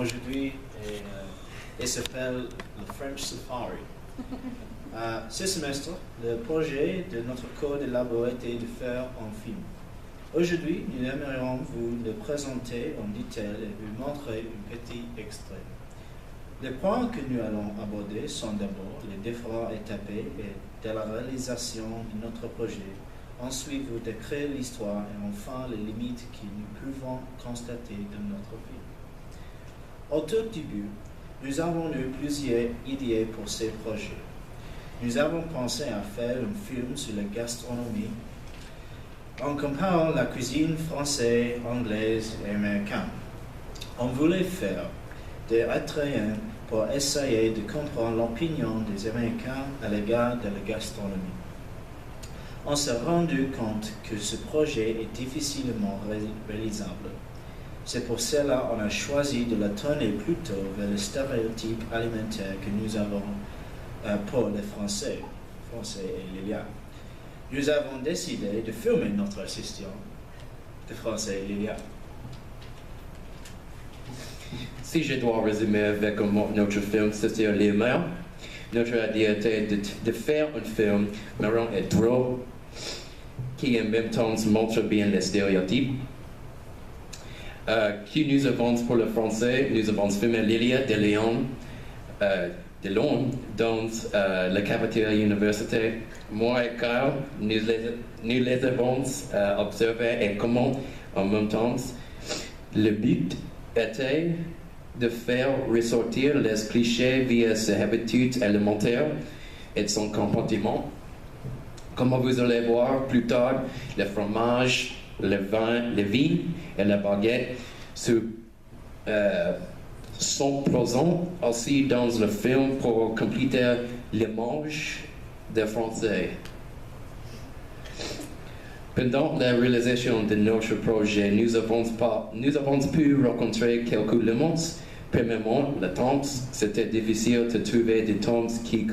aujourd'hui et s'appelle le French Safari. Ce semestre, le projet de notre code élabo était de faire un film. Aujourd'hui, nous aimerions vous le présenter en détail et vous montrer un petit extrait. Les points que nous allons aborder sont d'abord les différentes étapes de la réalisation de notre projet. Ensuite, vous décrire l'histoire et enfin les limites que nous pouvons constater dans notre film. Au tout début, nous avons eu plusieurs idées pour ces projets. Nous avons pensé à faire un film sur la gastronomie en comparant la cuisine française, anglaise et américaine. On voulait faire des attraits pour essayer de comprendre l'opinion des Américains à l'égard de la gastronomie. On s'est rendu compte que ce projet est difficilement réalisable. C'est pour cela qu'on a choisi de la tourner plutôt vers le stéréotype alimentaire que nous avons pour les Français et Lilia. Nous avons décidé de filmer notre assistant de Français et Lilia. Si je dois résumer avec notre film, c'est l'email. Notre idée était de faire un film marrant et drôle qui en même temps montre bien les stéréotypes. Que nous avons pour le français, nous avons filmé Lilia de Lyon dans la capitale université. Moi et Carl, nous les avons observés et comment en même temps. Le but était de faire ressortir les clichés via ses habitudes alimentaires et son comportement. Comme vous allez voir plus tard, le fromage, le vin et la baguette sont présents aussi dans le film pour compléter l'image des Français. Pendant la réalisation de notre projet, nous avons pu rencontrer quelques limites. Premièrement, le temps. C'était difficile de trouver des temps qui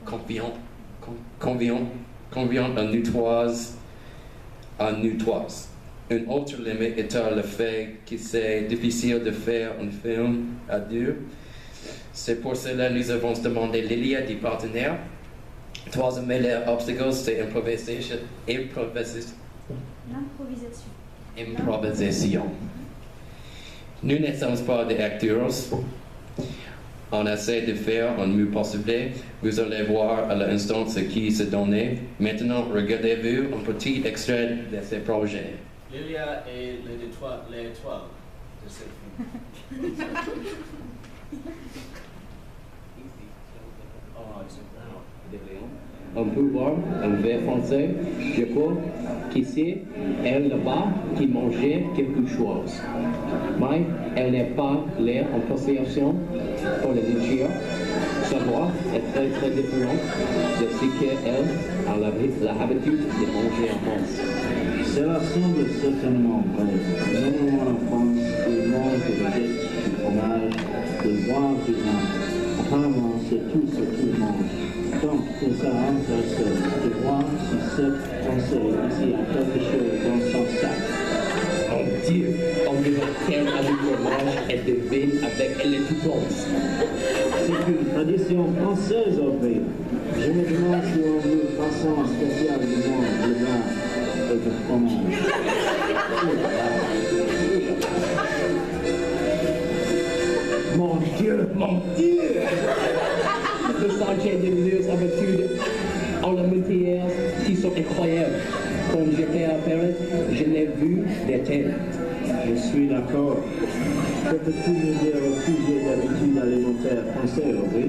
conviennent à nous trois. Une autre limite était le fait que c'est difficile de faire un film à deux. C'est pour cela que nous avons demandé Lilia des partenaires. Troisième obstacle, c'est improvisation. Nous ne sommes pas des acteurs. On essaie de faire un mieux possible. Vous allez voir à l'instant ce qui s'est donné. Maintenant, regardez-vous un petit extrait de ce projet. Lilia est l'étoile de ce film. On peut voir un vrai français, je crois, qui c'est elle là-bas qui mangeait quelque chose. Mais elle n'est pas là en possession pour le dire. Sa voix est très très différente de ce qu'elle a l'habitude de manger en France. Cela semble certainement vrai. Normalement en France, ils mangent des baguettes, du fromage, des boivent du vin. Apparemment, c'est tout ce qu'ils mangent. Donc, c'est ça intéressant de voir si cette Français ici a quelque chose dans son sac. Mon Dieu, on devrait faire avec le fromage et des vins avec les poupons. C'est une tradition française au pays. Je me demande si on veut une façon spéciale de manger le vin et le fromage. Mon Dieu, mon Dieu! Le sentier de nos habitudes alimentaires qui sont incroyables. Quand j'étais à Paris, je n'ai vu des tels. Je suis d'accord. Que peux-tu nous dire au sujet d'habitudes alimentaires françaises, oui?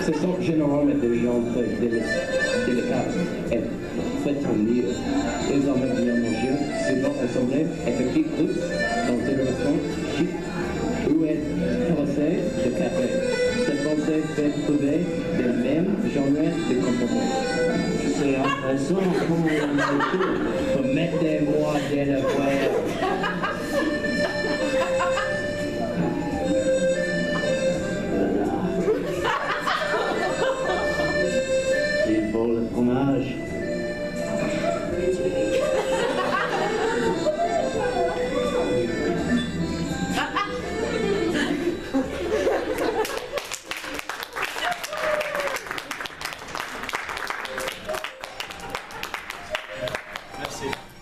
Ce sont généralement des gens très délicats et très liés. Ils ont bien mangé, souvent assemblés et petits groupes dans des restaurants chics ou est français de café. Ces Français peuvent trouver les mêmes genres de comportements. C'est intéressant comment on a fait. Permettez-moi de le voir. Il faut le fromage. Merci.